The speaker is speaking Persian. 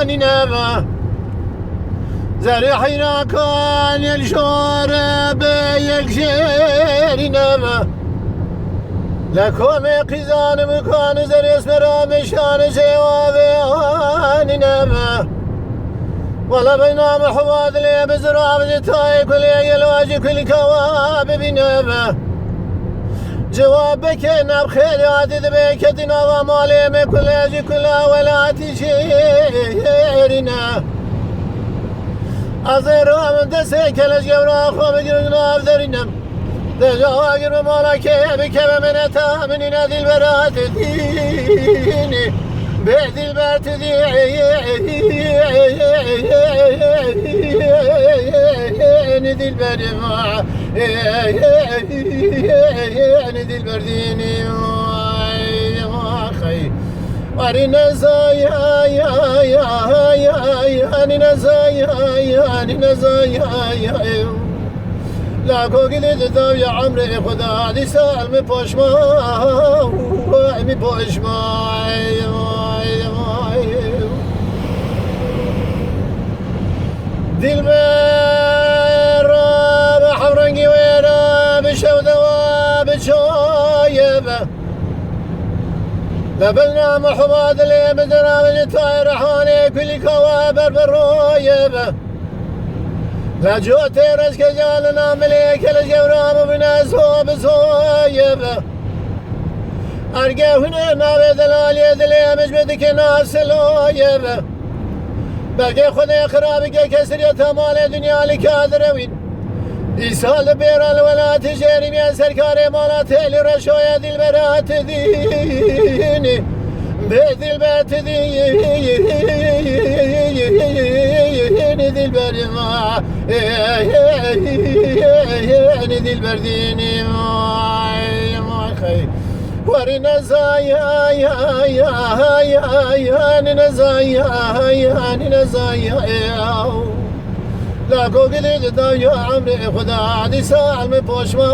واني نبا زريحنا كان يلشور بيكشير نبا لكم قزان مكان زر اسمرا مشان سيوابي نبا ولا بينا محواد لي بزرع بزتاي كل يلواج كل كواب بنبا جوابك نب خير عدد بك دنا ومالي من كل اجي كل ولا تشيرنا ازر من دسه كل جورا خو بجرنا افدرنا دجاجر مالك بك من تامن ندل برات ديني بعد البرت دي ندل برما ندل برديني خي ورنا زايا يا ننا زايا لا کوگلی دو یا عمر خدا دیسال می پشما می پشما دل مرا به حورنگی ویرا بشود و بچایبه لبلنا محمد اللي بدنا من طاير حاني كل كوابر بالرويبه لا جوتي رزق جالنا مليك الجورام بناس هو بصويبه ارقى هنا ما بدلال يدلي مش بدك ناس لويبه بقى خذ خرابك كسر يتمال دنيا لكادروين إيصال بيرال ولا تجاري من سركار مالات لرشوية دي البرات ديني بيت البات ديني ذي البرما ذي البرديني ما خي ورنا زايا يا ننا زايا لا کوگلی دو یا عمر خدا دیسال می پشما